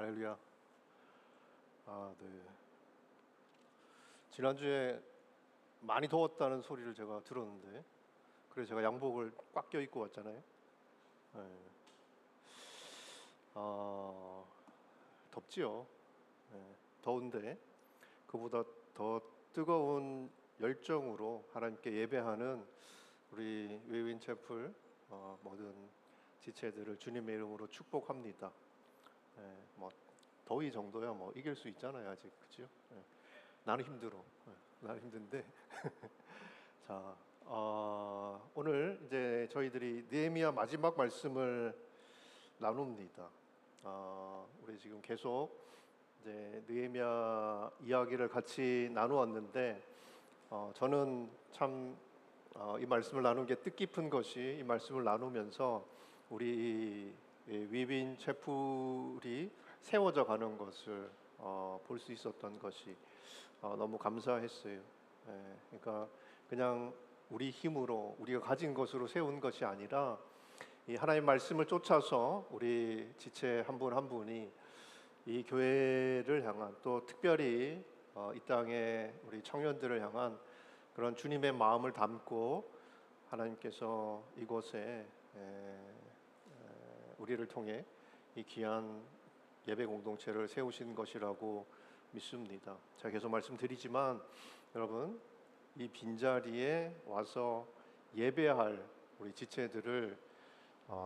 할렐루야. 네. 지난주에 많이 더웠다는 소리를 제가 들었는데, 그래서 제가 양복을 꽉 껴입고 왔잖아요. 네. 덥지요. 네. 더운데 그보다 더 뜨거운 열정으로 하나님께 예배하는 우리 웨이윈 채플 모든 지체들을 주님의 이름으로 축복합니다. 뭐 더위 정도야 뭐 이길 수 있잖아요, 아직. 그렇죠? 나는 힘들어. 나는 힘든데. 자, 오늘 이제 저희들이 느헤미야 마지막 말씀을 나눕니다. 우리 지금 계속 이제 느헤미야 이야기를 같이 나누었는데, 저는 참 이 말씀을 나눈 게 뜻깊은 것이, 이 말씀을 나누면서 우리 위빈 채플이 세워져 가는 것을 볼 수 있었던 것이 너무 감사했어요. 그러니까 그냥 우리 힘으로 우리가 가진 것으로 세운 것이 아니라 이 하나님의 말씀을 쫓아서 우리 지체 한 분 한 분이 이 교회를 향한, 또 특별히 이 땅의 우리 청년들을 향한 그런 주님의 마음을 담고 하나님께서 이곳에 우리를 통해 이 귀한 예배 공동체를 세우신 것이라고 믿습니다. 제가 계속 말씀드리지만 여러분, 이 빈자리에 와서 예배할 우리 지체들을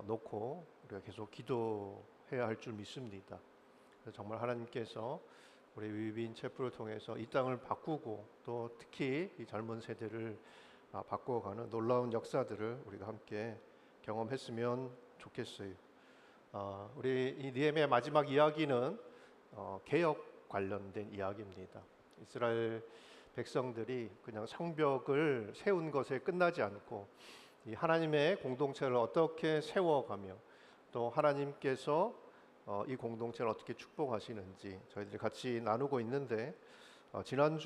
놓고 우리가 계속 기도해야 할 줄 믿습니다. 그래서 정말 하나님께서 우리 위빈 채플을 통해서 이 땅을 바꾸고, 또 특히 이 젊은 세대를 바꿔가는 놀라운 역사들을 우리가 함께 경험했으면 좋겠어요. 우리 이 느헤미야 마지막 이야기는 개혁 관련된 이야기입니다. 이스라엘 백성들이 그냥 성벽을 세운 것에 끝나지 않고 이 하나님의 공동체를 어떻게 세워가며, 또 하나님께서 이 공동체를 어떻게 축복하시는지 저희들이 같이 나누고 있는데, 지난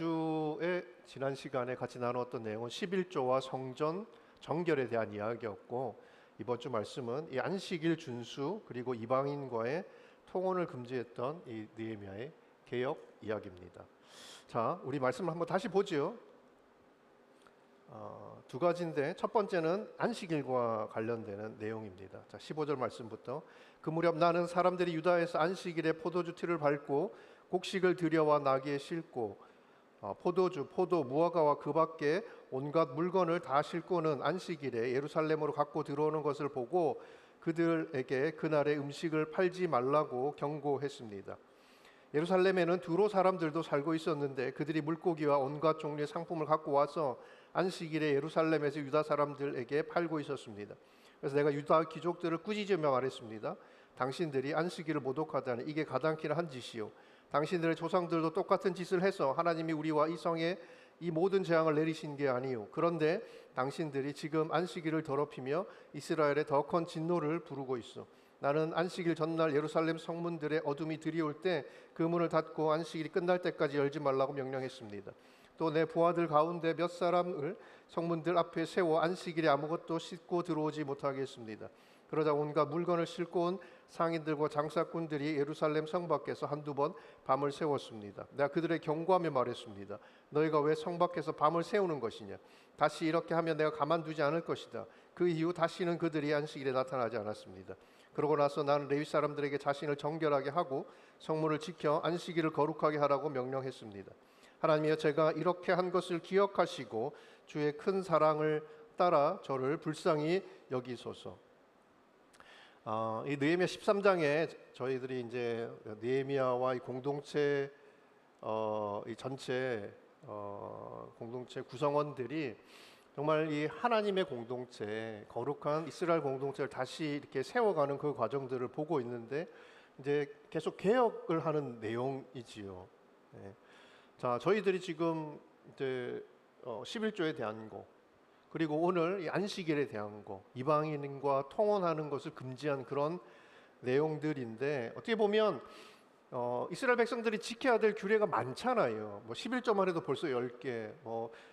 시간에 같이 나누었던 내용은 11조와 성전 정결에 대한 이야기였고, 이번 주 말씀은 이 안식일 준수 그리고 이방인과의 통혼을 금지했던 이 느헤미야의 개혁 이야기입니다. 자, 우리 말씀을 한번 다시 보지요. 두 가지인데, 첫 번째는 안식일과 관련되는 내용입니다. 자, 15절 말씀부터. 그 무렵 나는 사람들이 유다에서 안식일에 포도주 틀을 밟고 곡식을 들여와 나귀에 싣고 포도주, 포도, 무화과와 그 밖에 온갖 물건을 다 싣고는 안식일에 예루살렘으로 갖고 들어오는 것을 보고 그들에게 그날의 음식을 팔지 말라고 경고했습니다. 예루살렘에는 두로 사람들도 살고 있었는데 그들이 물고기와 온갖 종류의 상품을 갖고 와서 안식일에 예루살렘에서 유다 사람들에게 팔고 있었습니다. 그래서 내가 유다 귀족들을 꾸짖으며 말했습니다. 당신들이 안식일을 모독하다니 이게 가당키나 한 짓이요. 당신들의 조상들도 똑같은 짓을 해서 하나님이 우리와 이 성에 이 모든 재앙을 내리신 게 아니요. 그런데 당신들이 지금 안식일을 더럽히며 이스라엘에 더 큰 진노를 부르고 있어. 나는 안식일 전날 예루살렘 성문들의 어둠이 들이올 때 그 문을 닫고 안식일이 끝날 때까지 열지 말라고 명령했습니다. 또 내 부하들 가운데 몇 사람을 성문들 앞에 세워 안식일에 아무것도 싣고 들어오지 못하게 했습니다. 그러자 온갖 물건을 싣고 온 상인들과 장사꾼들이 예루살렘 성 밖에서 한두 번 밤을 세웠습니다. 내가 그들의 경고하며 말했습니다. 너희가 왜 성 밖에서 밤을 세우는 것이냐? 다시 이렇게 하면 내가 가만두지 않을 것이다. 그 이후 다시는 그들이 안식일에 나타나지 않았습니다. 그러고 나서 나는 레위 사람들에게 자신을 정결하게 하고 성문을 지켜 안식일을 거룩하게 하라고 명령했습니다. 하나님이여, 제가 이렇게 한 것을 기억하시고 주의 큰 사랑을 따라 저를 불쌍히 여기소서. 이 느헤미야 13장에 저희들이 이제 느헤미야와 이 공동체 이 전체 공동체 구성원들이 정말 이 하나님의 공동체, 거룩한 이스라엘 공동체를 다시 이렇게 세워가는 그 과정들을 보고 있는데, 이제 계속 개혁을 하는 내용이지요. 자, 저희들이 지금 이제 11조에 대한 거, 그리고 오늘 이 안식일에 대한 거, 이방인과 통혼하는 것을 금지한 그런 내용들인데, 어떻게 보면 이스라엘 백성들이 지켜야 될 규례가 많잖아요. 뭐 11조만 해도 벌써 10개.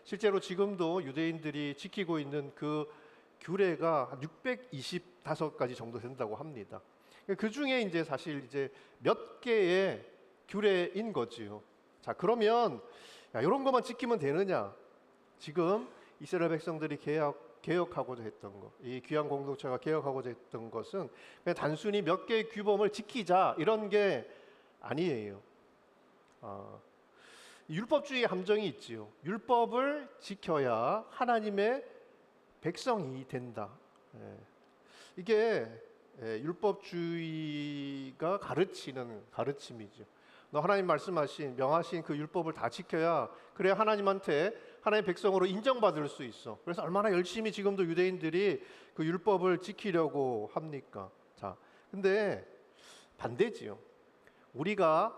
실제로 지금도 유대인들이 지키고 있는 그 규례가 한 625가지 정도 된다고 합니다. 그 중에 이제 사실 이제 몇 개의 규례인 거지요. 자, 그러면 야, 이런 것만 지키면 되느냐? 지금 이스라엘 백성들이 개혁하고자 했던 것, 이 귀한 공동체가 개혁하고자 했던 것은 그냥 단순히 몇 개의 규범을 지키자 이런 게 아니에요. 율법주의 함정이 있지요. 율법을 지켜야 하나님의 백성이 된다. 이게 율법주의가 가르치는 가르침이죠. 너 하나님 말씀하신 명하신 그 율법을 다 지켜야 그래야 하나님한테 하나님의 백성으로 인정받을 수 있어. 그래서 얼마나 열심히 지금도 유대인들이 그 율법을 지키려고 합니까? 자, 근데 반대지요. 우리가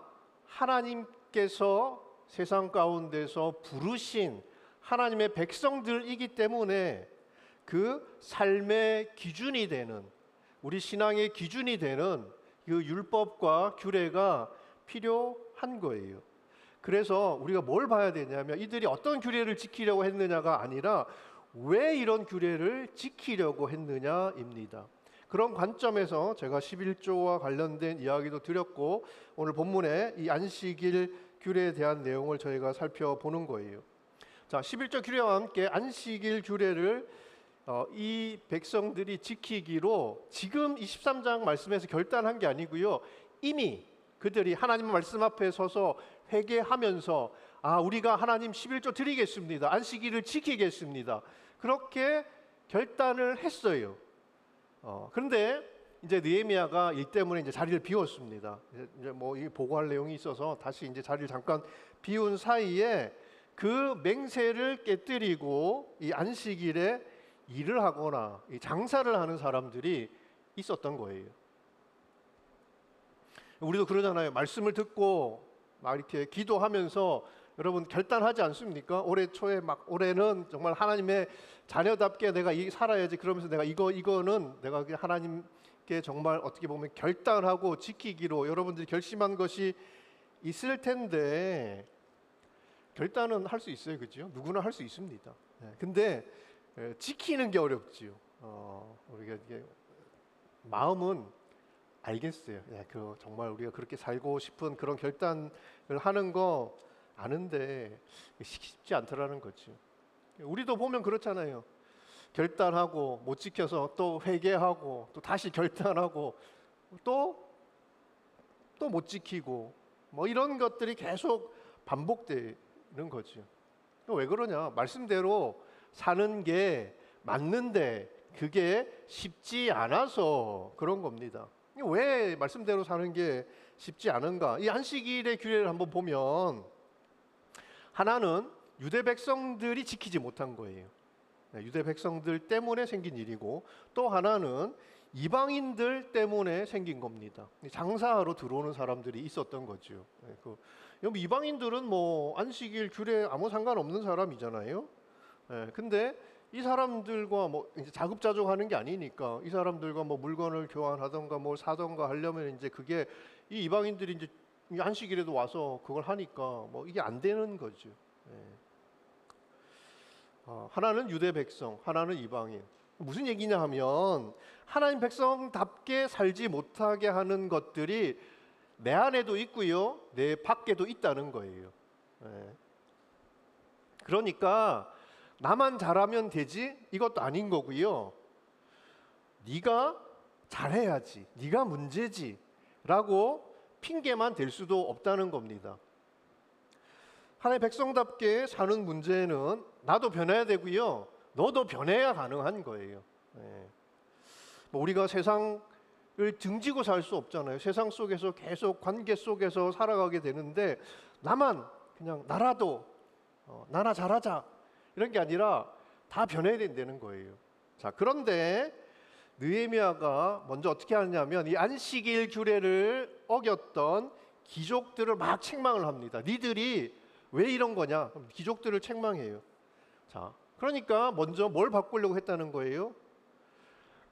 하나님께서 세상 가운데서 부르신 하나님의 백성들이기 때문에 그 삶의 기준이 되는, 우리 신앙의 기준이 되는 그 율법과 규례가 필요한 거예요. 그래서 우리가 뭘 봐야 되냐면 이들이 어떤 규례를 지키려고 했느냐가 아니라 왜 이런 규례를 지키려고 했느냐입니다. 그런 관점에서 제가 11조와 관련된 이야기도 드렸고 오늘 본문에 이 안식일 규례에 대한 내용을 저희가 살펴보는 거예요. 자, 11조 규례와 함께 안식일 규례를 이 백성들이 지키기로 지금 23장 말씀에서 결단한 게 아니고요. 이미 그들이 하나님 말씀 앞에 서서 회개하면서 우리가 하나님 11조 드리겠습니다. 안식일을 지키겠습니다. 그렇게 결단을 했어요. 그런데 이제 느헤미야가 이 때문에 이제 자리를 비웠습니다. 이제 뭐 이 보고할 내용이 있어서 다시 이제 자리를 잠깐 비운 사이에 그 맹세를 깨뜨리고 이 안식일에 일을 하거나 이 장사를 하는 사람들이 있었던 거예요. 우리도 그러잖아요. 말씀을 듣고 막 이렇게 기도하면서 여러분 결단하지 않습니까? 올해 초에 막 올해는 정말 하나님의 자녀답게 내가 살아야지. 그러면서 내가 이거는 내가 하나님께 정말 어떻게 보면 결단하고 지키기로 여러분들이 결심한 것이 있을 텐데 결단은 할 수 있어요, 그죠? 누구나 할 수 있습니다. 근데 지키는 게 어렵지요. 우리가 이게 마음은 알겠어요. 그 정말 우리가 그렇게 살고 싶은 그런 결단을 하는 거 아는데 쉽지 않더라는 거죠. 우리도 보면 그렇잖아요. 결단하고 못 지켜서 또 회개하고 또 다시 결단하고 또 못 지키고 뭐 이런 것들이 계속 반복되는 거죠. 왜 그러냐? 말씀대로 사는 게 맞는데 그게 쉽지 않아서 그런 겁니다. 왜 말씀대로 사는 게 쉽지 않은가? 이 안식일의 규례를 한번 보면 하나는 유대 백성들이 지키지 못한 거예요. 유대 백성들 때문에 생긴 일이고 또 하나는 이방인들 때문에 생긴 겁니다. 장사하러 들어오는 사람들이 있었던 거죠. 이방인들은 뭐 안식일 규례 아무 상관없는 사람이잖아요. 근데 이 사람들과 뭐 이제 자급자족하는 게 아니니까 이 사람들과 뭐 물건을 교환하던가 뭘 사던가 하려면 이제 그게 이 이방인들이 이제 안식일에도 와서 그걸 하니까 뭐 이게 안 되는 거죠. 하나는 유대 백성, 하나는 이방인. 무슨 얘기냐 하면 하나님 백성답게 살지 못하게 하는 것들이 내 안에도 있고요, 내 밖에도 있다는 거예요. 그러니까 나만 잘하면 되지 이것도 아닌 거고요. 네가 잘해야지, 네가 문제지 라고 핑계만 댈 수도 없다는 겁니다. 하나님의 백성답게 사는 문제는 나도 변해야 되고요, 너도 변해야 가능한 거예요. 뭐 우리가 세상을 등지고 살 수 없잖아요. 세상 속에서 계속 관계 속에서 살아가게 되는데 나만 그냥 나라도 나나 잘하자 이런 게 아니라 다 변해야 된다는 거예요. 자, 그런데 느헤미야가 먼저 어떻게 하냐면 이 안식일 규례를 어겼던 귀족들을 막 책망을 합니다. 니들이 왜 이런 거냐? 귀족들을 책망해요. 자, 그러니까 먼저 뭘 바꾸려고 했다는 거예요?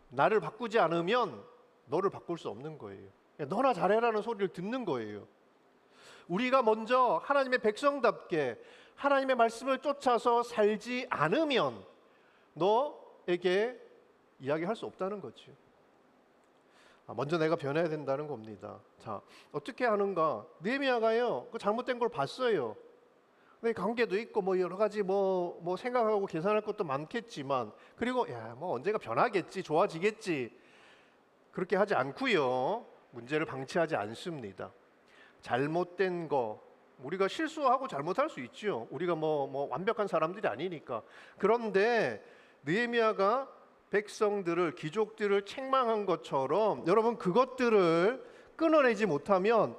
나를 바꾸지 않으면 너를 바꿀 수 없는 거예요. 너나 잘해라는 소리를 듣는 거예요. 우리가 먼저 하나님의 백성답게 하나님의 말씀을 쫓아서 살지 않으면 너에게 이야기할 수 없다는 거죠. 먼저 내가 변해야 된다는 겁니다. 자, 어떻게 하는가? 느헤미야가요, 그 잘못된 걸 봤어요. 근데 관계도 있고 뭐 여러 가지 뭐 생각하고 계산할 것도 많겠지만, 그리고 뭐 언젠가 변하겠지, 좋아지겠지, 그렇게 하지 않고요. 문제를 방치하지 않습니다. 잘못된 거, 우리가 실수하고 잘못할 수 있죠. 우리가 뭐 완벽한 사람들이 아니니까. 그런데 느헤미야가 백성들을, 귀족들을 책망한 것처럼 여러분 그것들을 끊어내지 못하면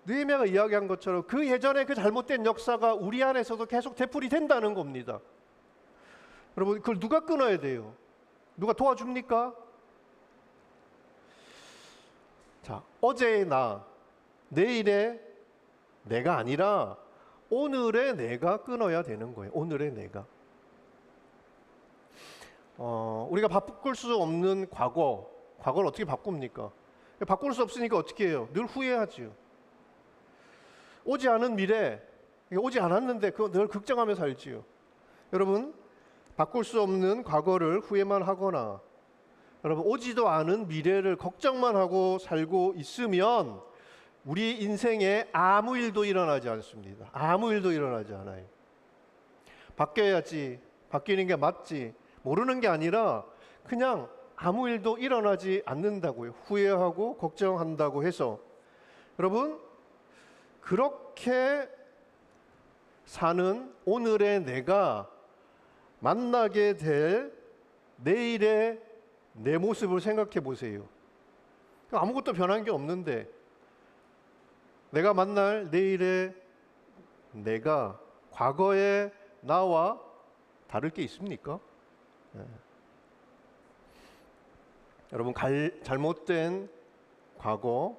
느헤미야가 이야기한 것처럼 그 예전에 그 잘못된 역사가 우리 안에서도 계속 되풀이 된다는 겁니다. 여러분 그걸 누가 끊어야 돼요? 누가 도와줍니까? 자, 어제의 나, 내일의 내가 아니라 오늘의 내가 끊어야 되는 거예요. 오늘의 내가. 우리가 바꿀 수 없는 과거를 어떻게 바꿉니까? 바꿀 수 없으니까 어떻게 해요? 늘 후회하지요. 오지 않은 미래, 오지 않았는데 그거 늘 걱정하며 살지요. 여러분, 바꿀 수 없는 과거를 후회만 하거나, 여러분 오지도 않은 미래를 걱정만 하고 살고 있으면 우리 인생에 아무 일도 일어나지 않습니다. 아무 일도 일어나지 않아요. 바뀌어야지, 바뀌는 게 맞지, 모르는 게 아니라 그냥 아무 일도 일어나지 않는다고요. 후회하고 걱정한다고 해서. 여러분, 그렇게 사는 오늘의 내가 만나게 될 내일의 내 모습을 생각해 보세요. 아무것도 변한 게 없는데 내가 만날 내일의 내가 과거의 나와 다를 게 있습니까? 여러분, 잘못된 과거,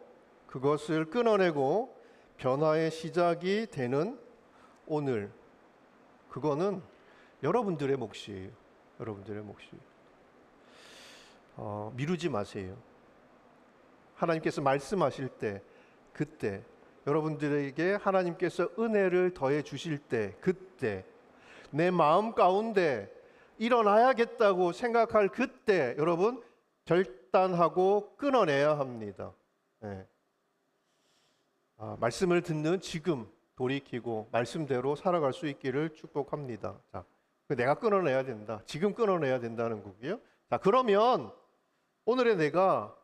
그것을 끊어내고 변화의 시작이 되는 오늘, 그거는 여러분들의 몫이에요. 여러분들의 몫이에요. 미루지 마세요. 하나님께서 말씀하실 때, 그때 여러분들에게 하나님께서 은혜를 더해 주실 때, 그때 내 마음 가운데 일어나야겠다고 생각할 그때 여러분 결단하고 끊어내야 합니다. 네. 말씀을 듣는 지금 돌이키고 말씀대로 살아갈 수 있기를 축복합니다. 자, 내가 끊어내야 된다. 지금 끊어내야 된다는 거고요. 자, 그러면 오늘의 내가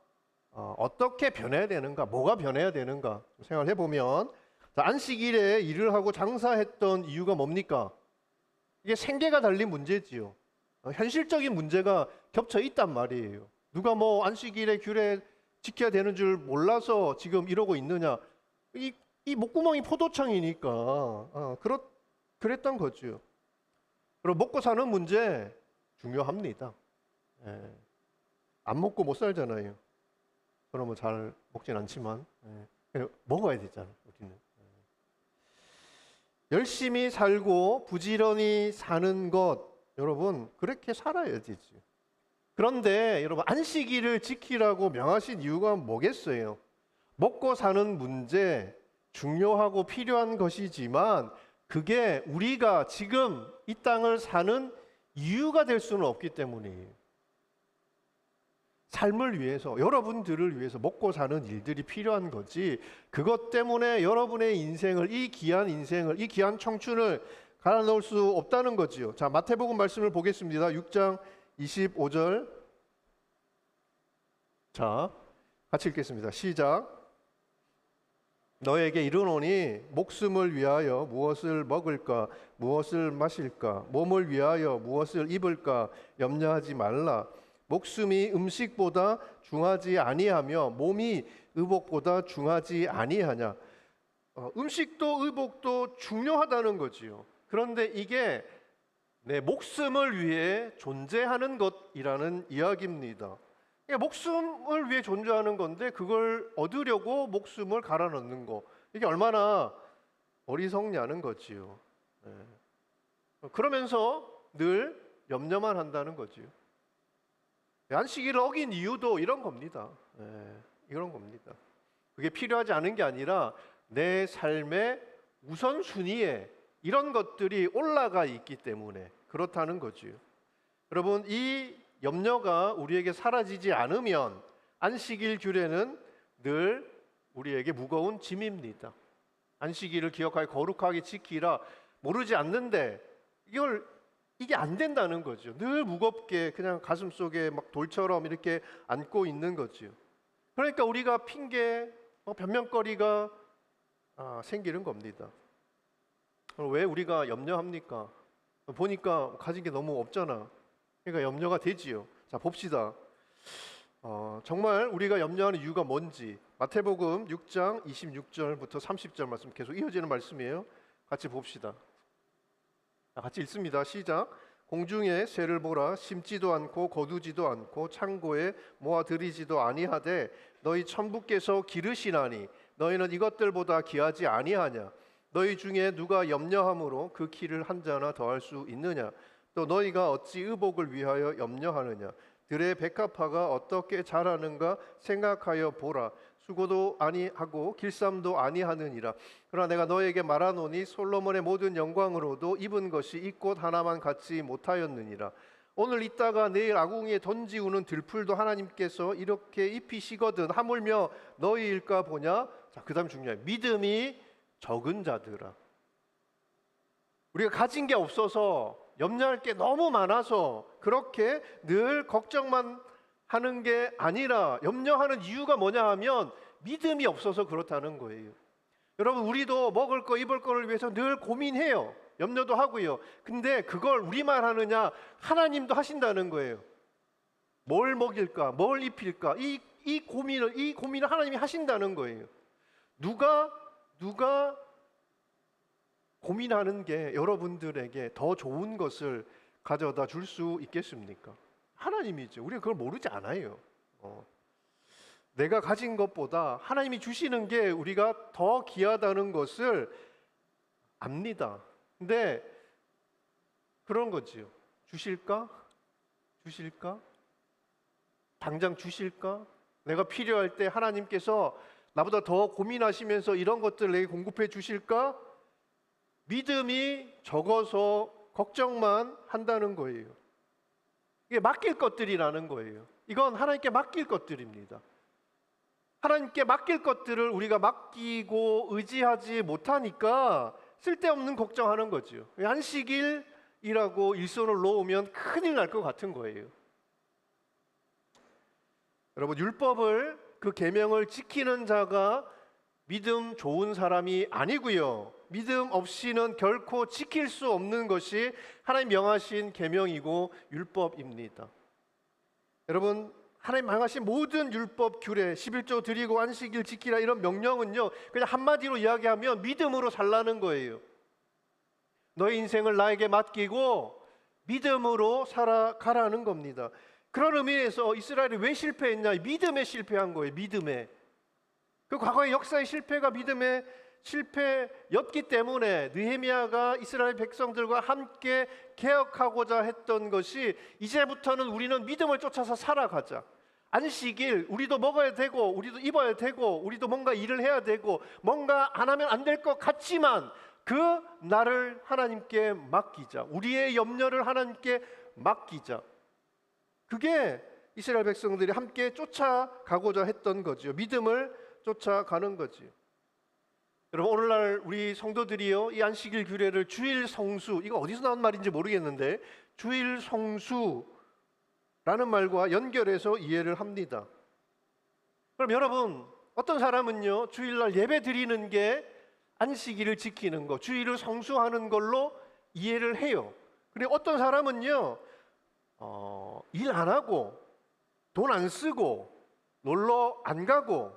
어떻게 변해야 되는가, 뭐가 변해야 되는가 생각을 해보면, 자, 안식일에 일을 하고 장사했던 이유가 뭡니까? 이게 생계가 달린 문제지요. 현실적인 문제가 겹쳐 있단 말이에요. 누가 뭐 안식일에 규례 지켜야 되는 줄 몰라서 지금 이러고 있느냐? 이 목구멍이 포도청이니까 그랬던 거죠. 그리고 먹고 사는 문제 중요합니다. 안 먹고 못 살잖아요. 그러면 잘 먹진 않지만 먹어야 되잖아요. 우리는 열심히 살고 부지런히 사는 것, 여러분 그렇게 살아야 되지. 그런데 여러분 안식일을 지키라고 명하신 이유가 뭐겠어요? 먹고 사는 문제 중요하고 필요한 것이지만 그게 우리가 지금 이 땅을 사는 이유가 될 수는 없기 때문이에요. 삶을 위해서, 여러분들을 위해서 먹고 사는 일들이 필요한 거지, 그것 때문에 여러분의 인생을, 이 귀한 인생을, 이 귀한 청춘을 갈아넣을 수 없다는 거지요. 자, 마태복음 말씀을 보겠습니다. 6장 25절. 자, 같이 읽겠습니다. 시작. 너에게 이르노니 목숨을 위하여 무엇을 먹을까, 무엇을 마실까, 몸을 위하여 무엇을 입을까 염려하지 말라. 목숨이 음식보다 중하지 아니하며 몸이 의복보다 중하지 아니하냐. 음식도 의복도 중요하다는 거지요. 그런데 이게 내 목숨을 위해 존재하는 것이라는 이야기입니다. 목숨을 위해 존재하는 건데 그걸 얻으려고 목숨을 갈아 넣는 거, 이게 얼마나 어리석냐는 거지요. 그러면서 늘 염려만 한다는 거지요. 안식일을 어긴 이유도 이런 겁니다. 이런 겁니다. 그게 필요하지 않은 게 아니라 내 삶의 우선순위에 이런 것들이 올라가 있기 때문에 그렇다는 거지요. 여러분, 이 염려가 우리에게 사라지지 않으면 안식일 규례는 늘 우리에게 무거운 짐입니다. 안식일을 기억하여 거룩하게 지키라 모르지 않는데 이게 안 된다는 거죠. 늘 무겁게 그냥 가슴 속에 막 돌처럼 이렇게 안고 있는 거죠. 그러니까 우리가 핑계, 변명거리가 생기는 겁니다. 왜 우리가 염려합니까? 보니까 가진 게 너무 없잖아. 그러니까 염려가 되지요. 자, 봅시다. 정말 우리가 염려하는 이유가 뭔지 마태복음 6장 26절부터 30절 말씀 계속 이어지는 말씀이에요. 같이 봅시다. 같이 읽습니다. 시작. 공중에 새를 보라. 심지도 않고 거두지도 않고 창고에 모아들이지도 아니하되 너희 천부께서 기르시나니 너희는 이것들보다 귀하지 아니하냐. 너희 중에 누가 염려함으로 그 키를 한 자나 더할 수 있느냐. 또 너희가 어찌 의복을 위하여 염려하느냐. 들의 백합화가 어떻게 자라는가 생각하여 보라. 수고도 아니하고 길쌈도 아니하느니라. 그러나 내가 너에게 말하노니 솔로몬의 모든 영광으로도 입은 것이 이 꽃 하나만 갖지 못하였느니라. 오늘 있다가 내일 아궁이에 던지우는 들풀도 하나님께서 이렇게 입히시거든 하물며 너희일까 보냐. 자, 그다음 중요해요. 믿음이 적은 자들아. 우리가 가진 게 없어서 염려할 게 너무 많아서 그렇게 늘 걱정만 하는 게 아니라 염려하는 이유가 뭐냐 하면 믿음이 없어서 그렇다는 거예요. 여러분, 우리도 먹을 거 입을 거를 위해서 늘 고민해요. 염려도 하고요. 근데 그걸 우리만 하느냐? 하나님도 하신다는 거예요. 뭘 먹일까? 뭘 입힐까? 이 고민을 하나님이 하신다는 거예요. 누가 고민하는 게 여러분들에게 더 좋은 것을 가져다 줄 수 있겠습니까? 하나님이죠. 우리가 그걸 모르지 않아요. 내가 가진 것보다 하나님이 주시는 게 우리가 더 귀하다는 것을 압니다. 근데 그런 거지요. 주실까? 당장 주실까? 내가 필요할 때 하나님께서 나보다 더 고민하시면서 이런 것들 내게 공급해 주실까? 믿음이 적어서 걱정만 한다는 거예요. 이게 맡길 것들이라는 거예요. 이건 하나님께 맡길 것들입니다. 하나님께 맡길 것들을 우리가 맡기고 의지하지 못하니까 쓸데없는 걱정하는 거죠. 안식일이라고 일선을 놓으면 큰일 날 것 같은 거예요. 여러분, 율법을 그 계명을 지키는 자가 믿음 좋은 사람이 아니고요. 믿음 없이는 결코 지킬 수 없는 것이 하나님 명하신 계명이고 율법입니다. 여러분, 하나님 명하신 모든 율법 규례 11조 드리고 안식일 지키라 이런 명령은요, 그냥 한마디로 이야기하면 믿음으로 살라는 거예요. 너의 인생을 나에게 맡기고 믿음으로 살아가라는 겁니다. 그런 의미에서 이스라엘이 왜 실패했냐? 믿음에 실패한 거예요. 믿음에. 그 과거의 역사의 실패가 믿음의 실패였기 때문에 느헤미야가 이스라엘 백성들과 함께 개혁하고자 했던 것이 이제부터는 우리는 믿음을 쫓아서 살아가자. 안식일 우리도 먹어야 되고 우리도 입어야 되고 우리도 뭔가 일을 해야 되고 뭔가 안 하면 안 될 것 같지만 그 나를 하나님께 맡기자. 우리의 염려를 하나님께 맡기자. 그게 이스라엘 백성들이 함께 쫓아가고자 했던 거죠. 믿음을 쫓아가는 거지요. 여러분, 오늘날 우리 성도들이요, 이 안식일 규례를 주일 성수, 이거 어디서 나온 말인지 모르겠는데 주일 성수라는 말과 연결해서 이해를 합니다. 그럼 여러분, 어떤 사람은요, 주일날 예배 드리는 게 안식일을 지키는 거, 주일을 성수하는 걸로 이해를 해요. 그리고 어떤 사람은요, 일 안 하고 돈 안 쓰고 놀러 안 가고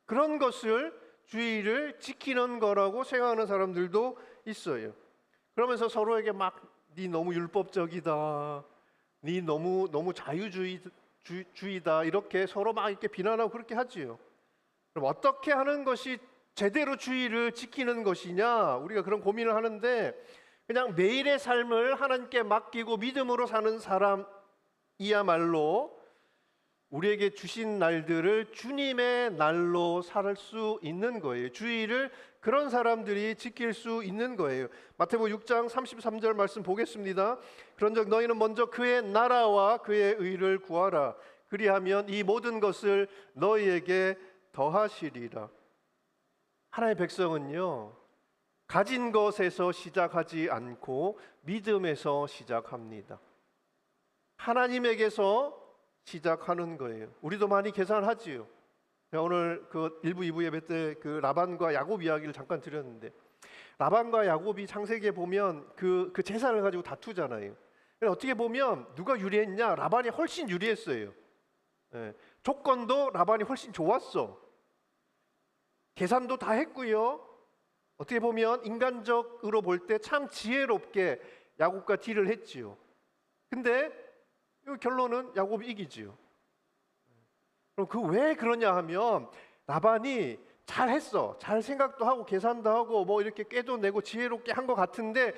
그런 것을 주의를 지키는 거라고 생각하는 사람들도 있어요. 그러면서 서로에게 막 네 너무 율법적이다, 네 너무 자유주의다 이렇게 서로 막 이렇게 비난하고 그렇게 하지요. 그럼 어떻게 하는 것이 제대로 주의를 지키는 것이냐? 우리가 그런 고민을 하는데 그냥 매일의 삶을 하나님께 맡기고 믿음으로 사는 사람이야말로 우리에게 주신 날들을 주님의 날로 살 수 있는 거예요. 주일을 그런 사람들이 지킬 수 있는 거예요. 마태복음 6장 33절 말씀 보겠습니다. 그런즉 너희는 먼저 그의 나라와 그의 의를 구하라. 그리하면 이 모든 것을 너희에게 더하시리라. 하나님의 백성은요, 가진 것에서 시작하지 않고 믿음에서 시작합니다. 하나님에게서 시작하는 거예요. 우리도 많이 계산하지요. 제가 오늘 그 1부, 2부 예배 때 그 라반과 야곱 이야기를 잠깐 드렸는데, 라반과 야곱이 창세기에 보면 그 재산을 가지고 다투잖아요. 어떻게 보면 누가 유리했냐? 라반이 훨씬 유리했어요. 예, 조건도 라반이 훨씬 좋았어. 계산도 다 했고요. 어떻게 보면 인간적으로 볼 때 참 지혜롭게 야곱과 딜을 했지요. 근데 결론은 야곱이 이기지요. 그럼 그 왜 그러냐 하면 라반이 잘했어. 잘 생각도 하고 계산도 하고 뭐 이렇게 꾀도 내고 지혜롭게 한 것 같은데,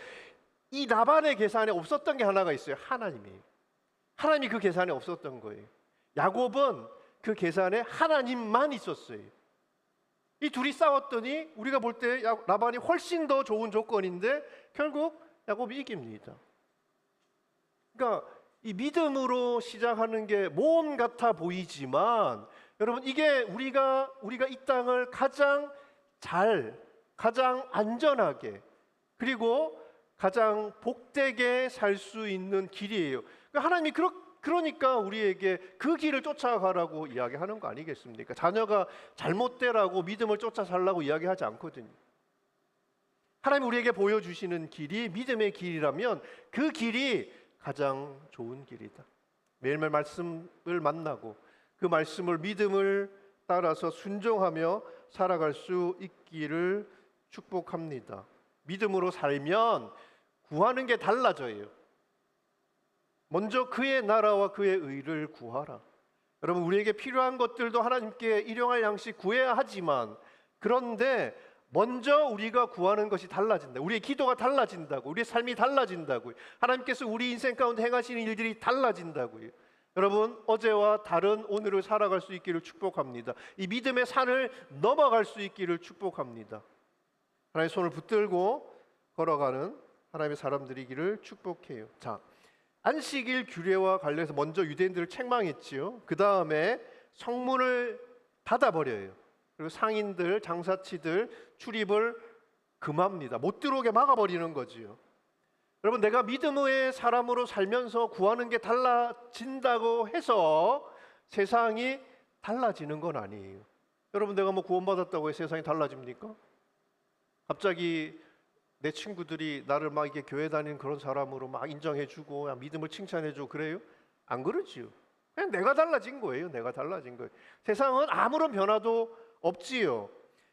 이 라반의 계산에 없었던 게 하나가 있어요. 하나님이 그 계산에 없었던 거예요. 야곱은 그 계산에 하나님만 있었어요. 이 둘이 싸웠더니 우리가 볼 때 라반이 훨씬 더 좋은 조건인데 결국 야곱이 이깁니다. 그러니까 이 믿음으로 시작하는 게 모험 같아 보이지만, 여러분, 이게 우리가 이 땅을 가장 안전하게, 그리고 가장 복되게 살 수 있는 길이에요. 하나님이 그러니까 우리에게 그 길을 쫓아가라고 이야기하는 거 아니겠습니까? 자녀가 잘못되라고 믿음을 쫓아 살라고 이야기하지 않거든요. 하나님 우리에게 보여주시는 길이 믿음의 길이라면 그 길이 가장 좋은 길이다. 매일매일 말씀을 만나고 그 말씀을 믿음을 따라서 순종하며 살아갈 수 있기를 축복합니다. 믿음으로 살면 구하는 게 달라져요. 먼저 그의 나라와 그의 의를 구하라. 여러분, 우리에게 필요한 것들도 하나님께 일용할 양식 구해야 하지만, 그런데 먼저 우리가 구하는 것이 달라진다. 우리의 기도가 달라진다고. 우리의 삶이 달라진다고요. 하나님께서 우리 인생 가운데 행하시는 일들이 달라진다고요. 여러분, 어제와 다른 오늘을 살아갈 수 있기를 축복합니다. 이 믿음의 산을 넘어갈 수 있기를 축복합니다. 하나님의 손을 붙들고 걸어가는 하나님의 사람들이기를 축복해요. 자, 안식일 규례와 관련해서 먼저 유대인들을 책망했지요. 그 다음에 성문을 닫아버려요. 그리고 상인들, 장사치들 출입을 금합니다. 못 들어오게 막아버리는 거지요. 여러분, 내가 믿음의 사람으로 살면서 구하는 게 달라진다고 해서 세상이 달라지는 건 아니에요. 여러분, 내가 뭐 구원받았다고 해서 세상이 달라집니까? 갑자기 내 친구들이 나를 막 이게 교회 다니는 그런 사람으로 막 인정해주고 믿음을 칭찬해주고 그래요? 안 그러지요. 그냥 내가 달라진 거예요. 내가 달라진 거예요. 세상은 아무런 변화도 없지요.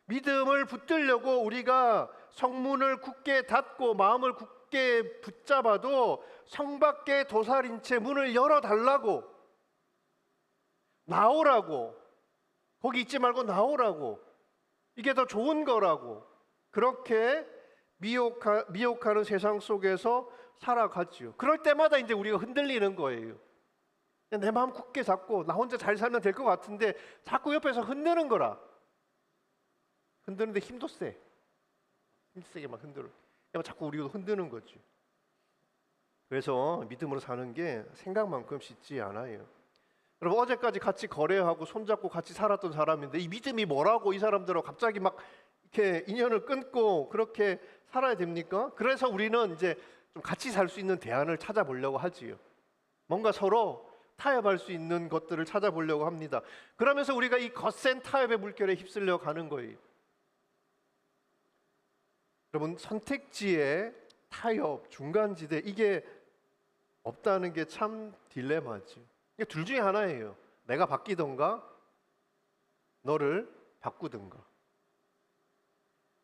믿음을 붙들려고 우리가 성문을 굳게 닫고 마음을 굳게 붙잡아도 성 밖에 도살인 채 문을 열어달라고, 나오라고, 거기 있지 말고 나오라고, 이게 더 좋은 거라고, 그렇게 미혹하는 세상 속에서 살아가지요. 그럴 때마다 이제 우리가 흔들리는 거예요. 내 마음 굳게 잡고 나 혼자 잘 살면 될 것 같은데 자꾸 옆에서 흔드는 거라. 흔드는데 힘도 세. 힘세게 막 흔들어. 자꾸 우리도 흔드는 거지. 그래서 믿음으로 사는 게 생각만큼 쉽지 않아요. 여러분, 어제까지 같이 거래하고 손잡고 같이 살았던 사람인데 이 믿음이 뭐라고 이 사람들하고 갑자기 막 이렇게 인연을 끊고 그렇게 살아야 됩니까? 그래서 우리는 이제 좀 같이 살 수 있는 대안을 찾아보려고 하지요. 뭔가 서로 타협할 수 있는 것들을 찾아보려고 합니다. 그러면서 우리가 이 거센 타협의 물결에 휩쓸려 가는 거예요. 여러분, 선택지에 타협, 중간지대, 이게 없다는 게 참 딜레마지. 이게 둘 중에 하나예요. 내가 바뀌던가 너를 바꾸든가.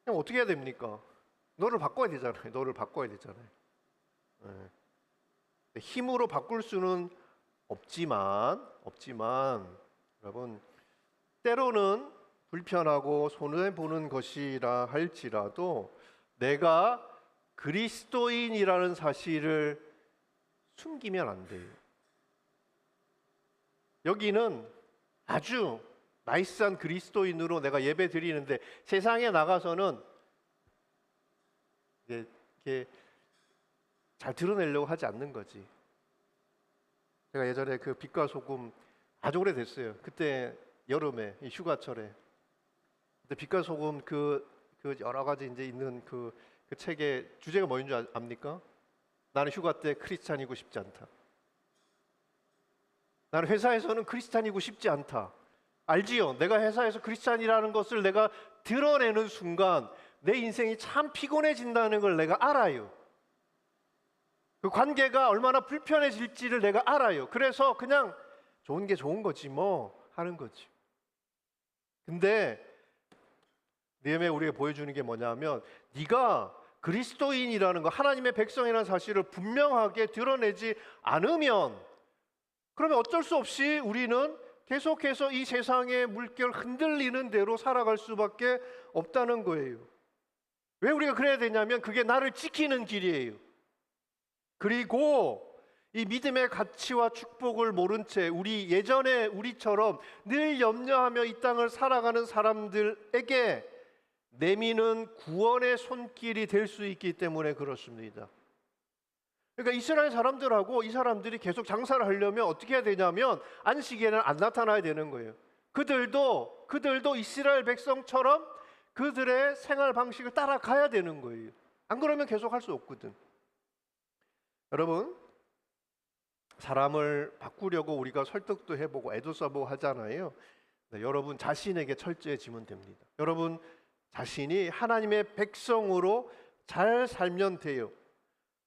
그냥 어떻게 해야 됩니까? 너를 바꿔야 되잖아요. 너를 바꿔야 되잖아요. 네. 힘으로 바꿀 수는 없지만 여러분, 때로는 불편하고 손해보는 것이라 할지라도 내가 그리스도인이라는 사실을 숨기면 안 돼요. 여기는 아주 나이스한 그리스도인으로 내가 예배 드리는데 세상에 나가서는 이게 잘 드러내려고 하지 않는 거지. 제가 예전에 그 빛과 소금 아주 오래됐어요. 그때 여름에 이 휴가철에 그때 빛과 소금 그 여러 가지 이제 있는 그 책의 주제가 뭐인 줄 압니까? 나는 휴가 때 크리스찬이고 싶지 않다. 나는 회사에서는 크리스찬이고 싶지 않다. 알지요? 내가 회사에서 크리스찬이라는 것을 내가 드러내는 순간 내 인생이 참 피곤해진다는 걸 내가 알아요. 그 관계가 얼마나 불편해질지를 내가 알아요. 그래서 그냥 좋은 게 좋은 거지 뭐 하는 거지. 근데 느헤미야 우리에게 보여주는 게 뭐냐면 네가 그리스도인이라는 거, 하나님의 백성이라는 사실을 분명하게 드러내지 않으면 그러면 어쩔 수 없이 우리는 계속해서 이 세상의 물결 흔들리는 대로 살아갈 수밖에 없다는 거예요. 왜 우리가 그래야 되냐면 그게 나를 지키는 길이에요. 그리고 이 믿음의 가치와 축복을 모른 채 우리 예전에 우리처럼 늘 염려하며 이 땅을 살아가는 사람들에게 내미는 구원의 손길이 될 수 있기 때문에 그렇습니다. 그러니까 이스라엘 사람들하고 이 사람들이 계속 장사를 하려면 어떻게 해야 되냐면 안식일에는 안 나타나야 되는 거예요. 그들도 이스라엘 백성처럼 그들의 생활 방식을 따라가야 되는 거예요. 안 그러면 계속 할 수 없거든. 여러분, 사람을 바꾸려고 우리가 설득도 해보고 애도 써보고 하잖아요. 네, 여러분 자신에게 철저해지면 됩니다. 여러분 자신이 하나님의 백성으로 잘 살면 돼요.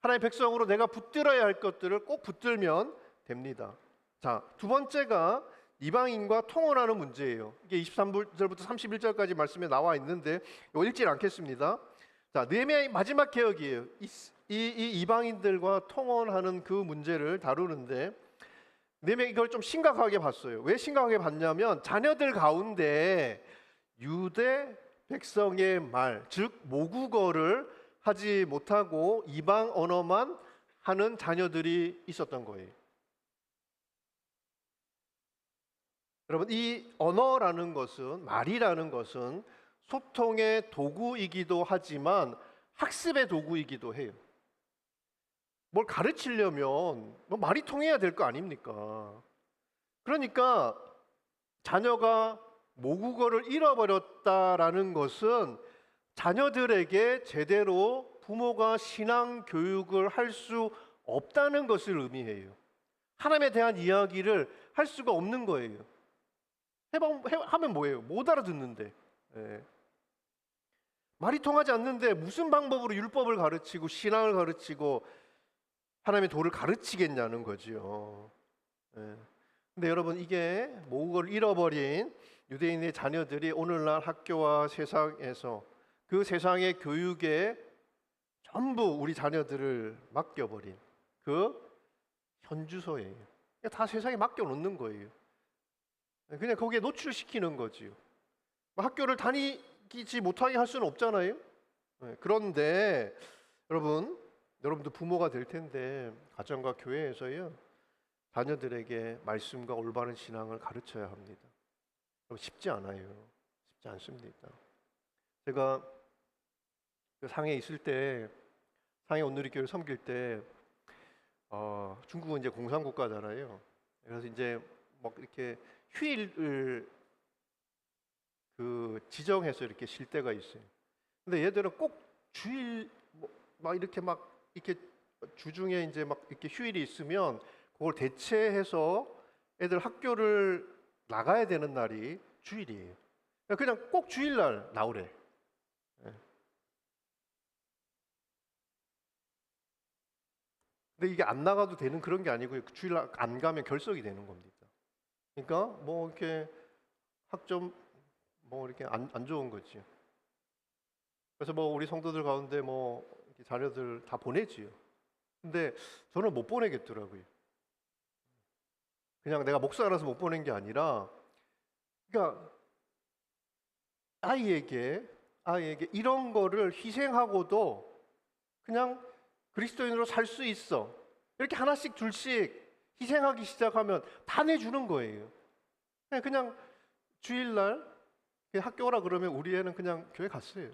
하나님의 백성으로 내가 붙들어야 할 것들을 꼭 붙들면 됩니다. 자, 두 번째가 이방인과 통혼하는 문제예요. 이게 23절부터 31절까지 말씀에 나와 있는데 이거 읽지 않겠습니다. 자, 느헤미야의 마지막 개혁이에요. 이 이방인들과 통혼하는 그 문제를 다루는데 느헤미야 이걸 좀 심각하게 봤어요. 왜 심각하게 봤냐면 자녀들 가운데 유대 백성의 말, 즉 모국어를 하지 못하고 이방 언어만 하는 자녀들이 있었던 거예요. 여러분, 이 언어라는 것은, 말이라는 것은 소통의 도구이기도 하지만 학습의 도구이기도 해요. 뭘 가르치려면 뭐 말이 통해야 될 거 아닙니까? 그러니까 자녀가 모국어를 잃어버렸다라는 것은 자녀들에게 제대로 부모가 신앙 교육을 할 수 없다는 것을 의미해요. 하나님에 대한 이야기를 할 수가 없는 거예요. 하면 뭐예요? 못 알아듣는데. 예. 말이 통하지 않는데 무슨 방법으로 율법을 가르치고 신앙을 가르치고 하나님의 도를 가르치겠냐는 거지요. 예. 근데 여러분 이게 모국어를 잃어버린 유대인의 자녀들이 오늘날 학교와 세상에서 그 세상의 교육에 전부 우리 자녀들을 맡겨버린 그 현주소예요. 다 세상에 맡겨놓는 거예요. 그냥 거기에 노출시키는 거지요. 학교를 다니지 못하게 할 수는 없잖아요. 그런데 여러분도 부모가 될 텐데 가정과 교회에서요 자녀들에게 말씀과 올바른 신앙을 가르쳐야 합니다. 쉽지 않아요. 쉽지 않습니다. 제가 그 상해에 있을 때, 상해 온누리교회를 섬길 때, 중국은 이제 공산국가잖아요. 그래서 이제 막 이렇게 휴일을 그 지정해서 이렇게 쉴 때가 있어요. 근데 얘들은 꼭 주일 막 이렇게 주중에 이제 막 이렇게 휴일이 있으면 그걸 대체해서 애들 학교를 나가야 되는 날이 주일이에요. 그냥 꼭 주일날 나오래. 근데 이게 안 나가도 되는 그런 게 아니고요. 주일날 안 가면 결석이 되는 겁니다. 그러니까 뭐 이렇게 학점 뭐 이렇게 안 좋은 거지. 그래서 뭐 우리 성도들 가운데 뭐 자녀들 다 보내지요. 근데 저는 못 보내겠더라고요. 그냥 내가 목사라서 못 보낸 게 아니라, 그러니까 아이에게 이런 거를 희생하고도 그냥 그리스도인으로 살 수 있어. 이렇게 하나씩 둘씩 희생하기 시작하면 다 내주는 거예요. 그냥 주일날 학교 오라 그러면 우리 애는 그냥 교회 갔어요.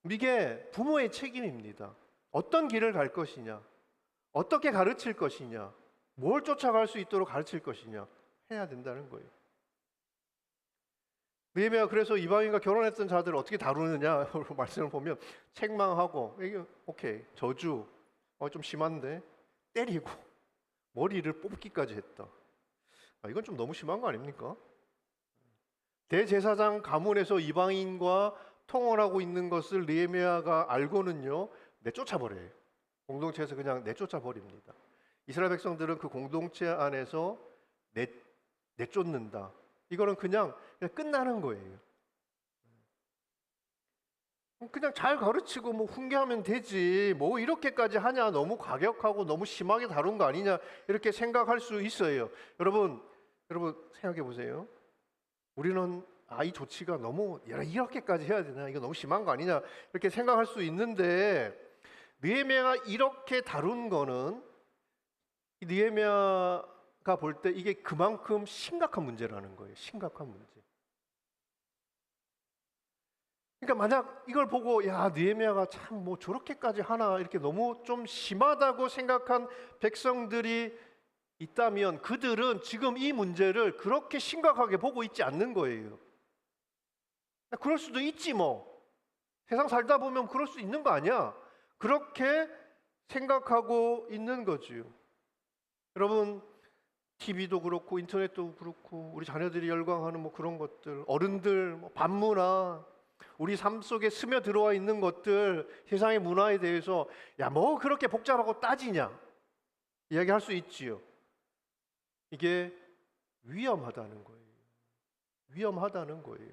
이게 부모의 책임입니다. 어떤 길을 갈 것이냐, 어떻게 가르칠 것이냐, 뭘 쫓아갈 수 있도록 가르칠 것이냐 해야 된다는 거예요. 느헤미야가 그래서 이방인과 결혼했던 자들을 어떻게 다루느냐 말씀을 보면 책망하고 이게 오케이 저주 좀 심한데 때리고 머리를 뽑기까지 했다. 이건 좀 너무 심한 거 아닙니까? 대제사장 가문에서 이방인과 통혼하고 있는 것을 느헤미야가 알고는요 내쫓아버려요. 공동체에서 그냥 내쫓아버립니다. 이스라엘 백성들은 그 공동체 안에서 내쫓는다. 이거는 그냥 끝나는 거예요. 그냥 잘 가르치고 뭐 훈계하면 되지 뭐 이렇게까지 하냐, 너무 과격하고 너무 심하게 다룬 거 아니냐 이렇게 생각할 수 있어요. 여러분 생각해 보세요. 우리는 이 조치가 너무 이렇게까지 해야 되나, 이거 너무 심한 거 아니냐 이렇게 생각할 수 있는데 느헤미야가 이렇게 다룬 거는 느헤미야가 볼 때 이게 그만큼 심각한 문제라는 거예요. 심각한 문제. 그러니까 만약 이걸 보고 느헤미야가 참 뭐 저렇게까지 하나 이렇게 너무 좀 심하다고 생각한 백성들이 있다면 그들은 지금 이 문제를 그렇게 심각하게 보고 있지 않는 거예요. 그럴 수도 있지 뭐. 세상 살다 보면 그럴 수 있는 거 아니야. 그렇게 생각하고 있는 거지요. 여러분 TV도 그렇고 인터넷도 그렇고 우리 자녀들이 열광하는 뭐 그런 것들, 어른들 뭐 반문화, 우리 삶 속에 스며 들어와 있는 것들, 세상의 문화에 대해서 뭐 그렇게 복잡하고 따지냐 이야기할 수 있지요. 이게 위험하다는 거예요. 위험하다는 거예요.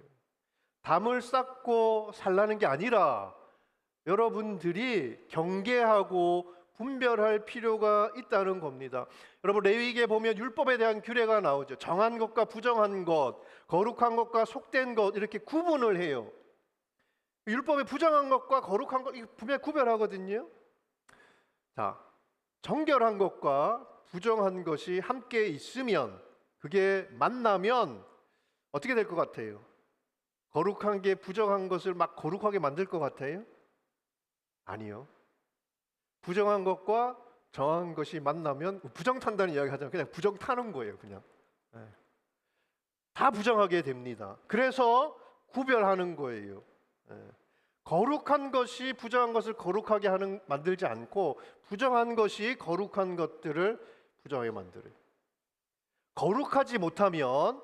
담을 쌓고 살라는 게 아니라 여러분들이 경계하고 분별할 필요가 있다는 겁니다. 여러분 레위기에 보면 율법에 대한 규례가 나오죠. 정한 것과 부정한 것, 거룩한 것과 속된 것 이렇게 구분을 해요. 율법에 부정한 것과 거룩한 것 분명히 구별하거든요. 자, 정결한 것과 부정한 것이 함께 있으면, 그게 만나면 어떻게 될 것 같아요? 거룩한 게 부정한 것을 막 거룩하게 만들 것 같아요? 아니요. 부정한 것과 정한 것이 만나면 부정 탄다는 이야기 하잖아요. 그냥 부정 타는 거예요. 그냥 다 부정하게 됩니다. 그래서 구별하는 거예요. 거룩한 것이 부정한 것을 거룩하게 만들지 않고 부정한 것이 거룩한 것들을 부정하게 만들어요. 거룩하지 못하면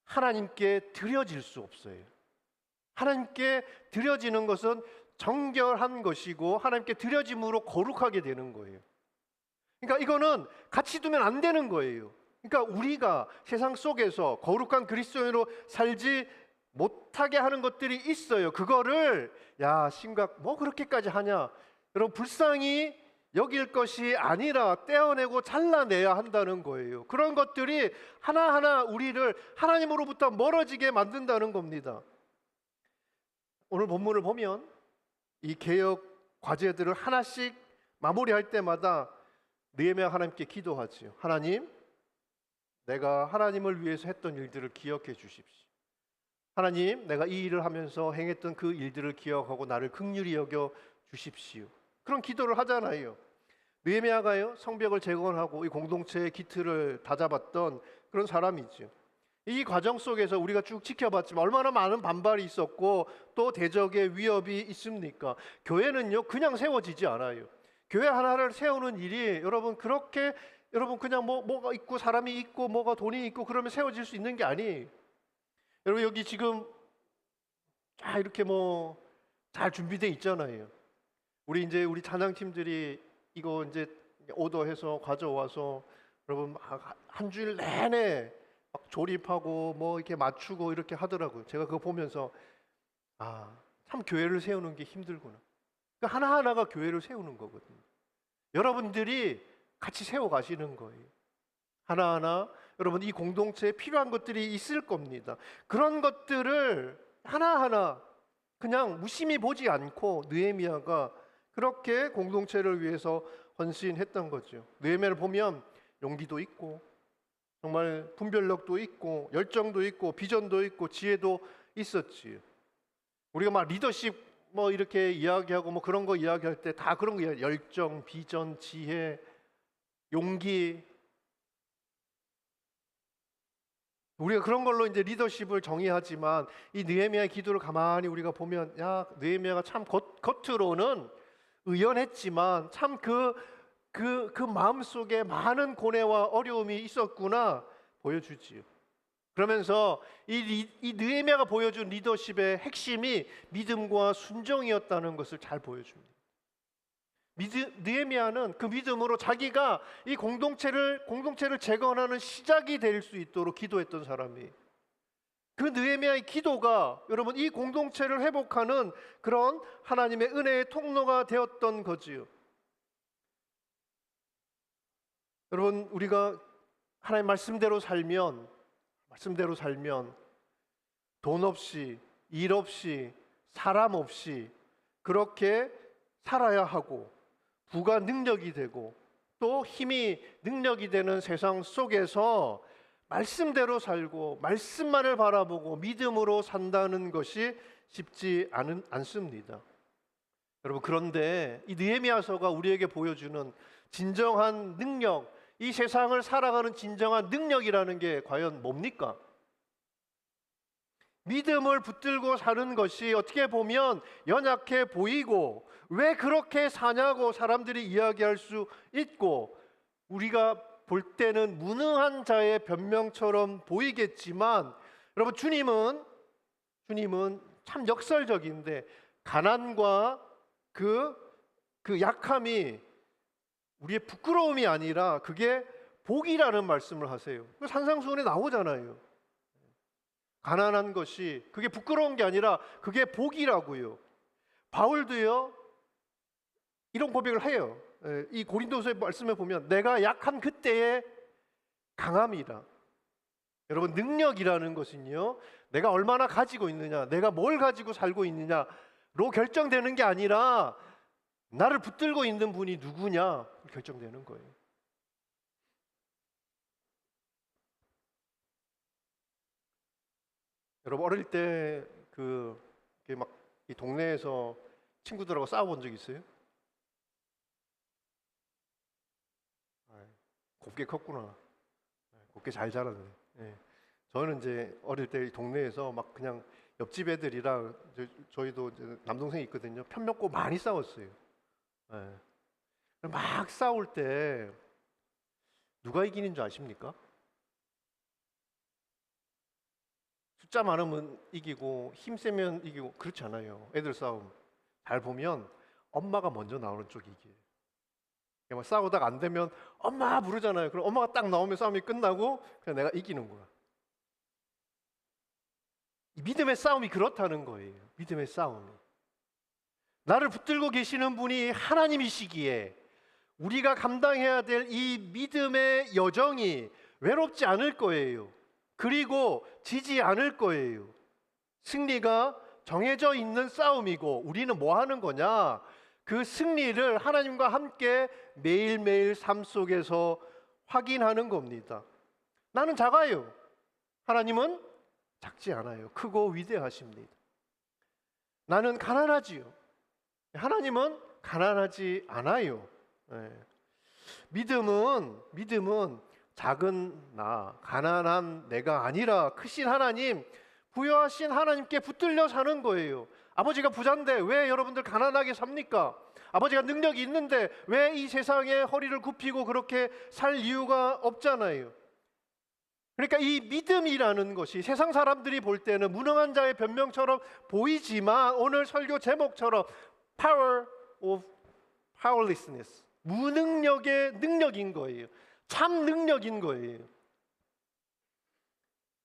하나님께 드려질 수 없어요. 하나님께 드려지는 것은 정결한 것이고 하나님께 드려짐으로 거룩하게 되는 거예요. 그러니까 이거는 같이 두면 안 되는 거예요. 그러니까 우리가 세상 속에서 거룩한 그리스도인으로 살지 못하게 하는 것들이 있어요. 그거를 뭐 그렇게까지 하냐, 여러분 불쌍히 여길 것이 아니라 떼어내고 잘라내야 한다는 거예요. 그런 것들이 하나하나 우리를 하나님으로부터 멀어지게 만든다는 겁니다. 오늘 본문을 보면 이 개혁 과제들을 하나씩 마무리할 때마다 느헤미야 하나님께 기도하지요. 하나님, 내가 하나님을 위해서 했던 일들을 기억해 주십시오. 하나님, 내가 이 일을 하면서 행했던 그 일들을 기억하고 나를 긍휼히 여겨 주십시오. 그런 기도를 하잖아요. 느헤미야가요 성벽을 재건하고 이 공동체의 기틀을 다잡았던 그런 사람이죠. 이 과정 속에서 우리가 쭉 지켜봤지만 얼마나 많은 반발이 있었고 또 대적의 위협이 있습니까? 교회는요 그냥 세워지지 않아요. 교회 하나를 세우는 일이 여러분 그렇게 그냥 뭐가 있고 사람이 있고 뭐가 돈이 있고 그러면 세워질 수 있는 게 아니에요. 여러분 여기 지금 이렇게 잘 준비돼 있잖아요. 우리 찬양팀들이 이거 이제 오더해서 가져와서 여러분 한 주일 내내 막 조립하고 이렇게 맞추고 이렇게 하더라고요. 제가 그거 보면서 참 교회를 세우는 게 힘들구나. 그러니까 하나하나가 교회를 세우는 거거든요. 여러분들이 같이 세워 가시는 거예요. 하나하나 여러분 이 공동체에 필요한 것들이 있을 겁니다. 그런 것들을 하나하나 그냥 무심히 보지 않고 느헤미야가 그렇게 공동체를 위해서 헌신했던 거죠. 느헤미야를 보면 용기도 있고 정말 분별력도 있고 열정도 있고 비전도 있고 지혜도 있었지. 우리가 막 리더십 이렇게 이야기하고 그런 거 이야기할 때 다 그런 거 열정, 비전, 지혜, 용기 우리가 그런 걸로 이제 리더십을 정의하지만 이 느헤미야의 기도를 가만히 우리가 보면, 야, 느헤미야가 참 겉으로는 의연했지만 참 그 마음 속에 많은 고뇌와 어려움이 있었구나 보여주지요. 그러면서 이 느헤미야가 보여준 리더십의 핵심이 믿음과 순종이었다는 것을 잘 보여줍니다. 느헤미야는 그 믿음으로 자기가 이 공동체를 재건하는 시작이 될 수 있도록 기도했던 사람이, 그 느헤미야의 기도가 여러분 이 공동체를 회복하는 그런 하나님의 은혜의 통로가 되었던 거지요. 여러분, 우리가 하나님 말씀대로 살면 돈 없이, 일 없이, 사람 없이 그렇게 살아야 하고, 부가 능력이 되고 또 힘이 능력이 되는 세상 속에서 말씀대로 살고 말씀만을 바라보고 믿음으로 산다는 것이 쉽지 않습니다. 여러분, 그런데 이 느헤미야서가 우리에게 보여주는 진정한 능력, 이 세상을 살아가는 진정한 능력이라는 게 과연 뭡니까? 믿음을 붙들고 사는 것이 어떻게 보면 연약해 보이고, 왜 그렇게 사냐고 사람들이 이야기할 수 있고, 우리가 볼 때는 무능한 자의 변명처럼 보이겠지만, 여러분, 주님은 참 역설적인데 가난과 그 약함이 우리의 부끄러움이 아니라 그게 복이라는 말씀을 하세요. 산상수훈에 나오잖아요. 가난한 것이 그게 부끄러운 게 아니라 그게 복이라고요. 바울도요 이런 고백을 해요. 이 고린도서의 말씀에 보면 내가 약한 그때의 강함이라. 여러분, 능력이라는 것은요 내가 얼마나 가지고 있느냐, 내가 뭘 가지고 살고 있느냐로 결정되는 게 아니라 나를 붙들고 있는 분이 누구냐 결정되는 거예요. 여러분, 어릴 때 막 이 동네에서 친구들하고 싸워본 적 있어요? 곱게 컸구나. 곱게 잘 자랐네. 저는 이제 어릴 때 이 동네에서 막 그냥 옆집 애들이랑 저희도 이제 남동생이 있거든요. 편 먹고 많이 싸웠어요. 막 싸울 때 누가 이기는 줄 아십니까? 숫자 많으면 이기고 힘 세면 이기고 그렇지 않아요. 애들 싸움 잘 보면 엄마가 먼저 나오는 쪽이 이겨요. 막 싸우다가 안 되면 엄마 부르잖아요. 그럼 엄마가 딱 나오면 싸움이 끝나고 그냥 내가 이기는 거야. 이 믿음의 싸움이 그렇다는 거예요. 믿음의 싸움이. 나를 붙들고 계시는 분이 하나님이시기에 우리가 감당해야 될 이 믿음의 여정이 외롭지 않을 거예요. 그리고 지지 않을 거예요. 승리가 정해져 있는 싸움이고, 우리는 뭐 하는 거냐? 그 승리를 하나님과 함께 매일매일 삶 속에서 확인하는 겁니다. 나는 작아요. 하나님은 작지 않아요. 크고 위대하십니다. 나는 가난하지요. 하나님은 가난하지 않아요. 믿음은 작은 나, 가난한 내가 아니라 크신 하나님, 부여하신 하나님께 붙들려 사는 거예요. 아버지가 부자인데 왜 여러분들 가난하게 삽니까? 아버지가 능력이 있는데 왜 이 세상에 허리를 굽히고 그렇게 살 이유가 없잖아요. 그러니까 이 믿음이라는 것이 세상 사람들이 볼 때는 무능한 자의 변명처럼 보이지만, 오늘 설교 제목처럼 Power of Powerlessness, 무능력의 능력인 거예요. 참 능력인 거예요.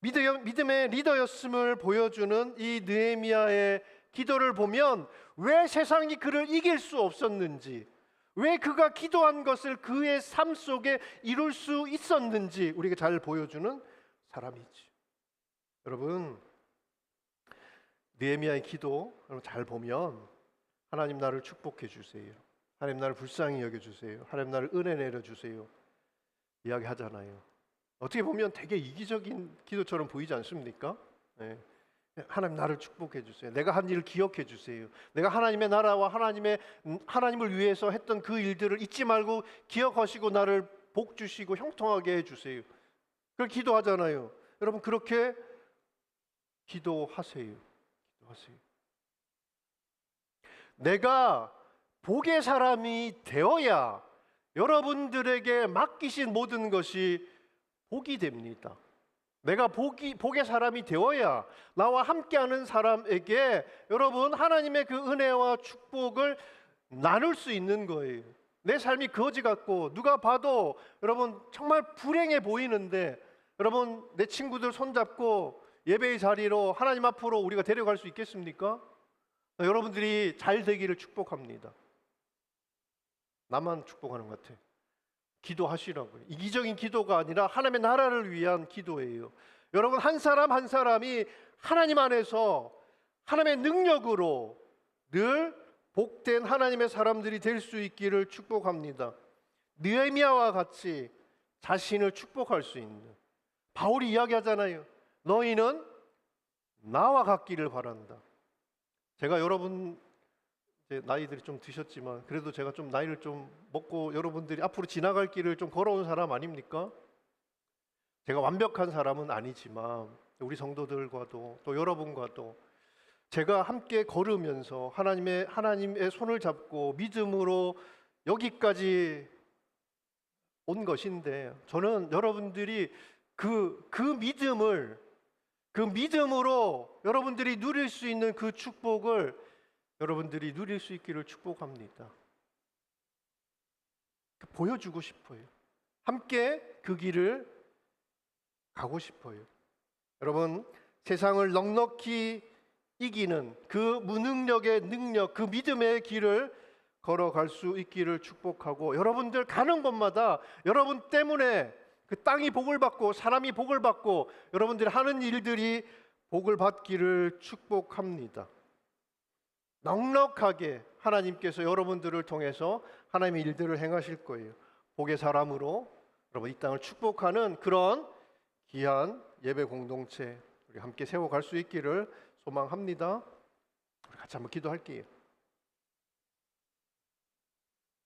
믿음의 리더였음을 보여주는 이 느헤미야의 기도를 보면 왜 세상이 그를 이길 수 없었는지, 왜 그가 기도한 것을 그의 삶 속에 이룰 수 있었는지 우리에게 잘 보여주는 사람이지. 여러분, 느헤미야의 기도 여러분 잘 보면 하나님 나를 축복해 주세요, 하나님 나를 불쌍히 여겨 주세요, 하나님 나를 은혜 내려 주세요 이야기하잖아요. 어떻게 보면 되게 이기적인 기도처럼 보이지 않습니까? 하나님 나를 축복해 주세요. 내가 한 일을 기억해 주세요. 내가 하나님의 나라와 하나님을 위해서 했던 그 일들을 잊지 말고 기억하시고 나를 복 주시고 형통하게 해 주세요. 그걸 기도하잖아요. 여러분 그렇게 기도하세요. 기도하세요. 내가 복의 사람이 되어야 여러분들에게 맡기신 모든 것이 복이 됩니다. 내가 복의 사람이 되어야 나와 함께하는 사람에게 여러분 하나님의 그 은혜와 축복을 나눌 수 있는 거예요. 내 삶이 거지 같고 누가 봐도 여러분 정말 불행해 보이는데 여러분 내 친구들 손잡고 예배의 자리로 하나님 앞으로 우리가 데려갈 수 있겠습니까? 여러분들이 잘 되기를 축복합니다. 나만 축복하는 것 같아. 기도하시라고요. 이기적인 기도가 아니라 하나님의 나라를 위한 기도예요. 여러분 한 사람 한 사람이 하나님 안에서 하나님의 능력으로 늘 복된 하나님의 사람들이 될 수 있기를 축복합니다. 느헤미야와 같이 자신을 축복할 수 있는, 바울이 이야기하잖아요. 너희는 나와 같기를 바란다. 제가 여러분 이제 나이들이 좀 드셨지만 그래도 제가 좀 나이를 좀 먹고 여러분들이 앞으로 지나갈 길을 좀 걸어온 사람 아닙니까? 제가 완벽한 사람은 아니지만 우리 성도들과도 또 여러분과도 제가 함께 걸으면서 하나님의 손을 잡고 믿음으로 여기까지 온 것인데, 저는 여러분들이 그 믿음으로 여러분들이 누릴 수 있는 그 축복을 여러분들이 누릴 수 있기를 축복합니다. 보여주고 싶어요. 함께 그 길을 가고 싶어요. 여러분, 세상을 넉넉히 이기는 그 무능력의 능력, 그 믿음의 길을 걸어갈 수 있기를 축복하고, 여러분들 가는 곳마다 여러분 때문에 그 땅이 복을 받고 사람이 복을 받고 여러분들이 하는 일들이 복을 받기를 축복합니다. 넉넉하게 하나님께서 여러분들을 통해서 하나님의 일들을 행하실 거예요. 복의 사람으로 여러분 이 땅을 축복하는 그런 귀한 예배 공동체 우리 함께 세워갈 수 있기를 소망합니다. 우리 같이 한번 기도할게요.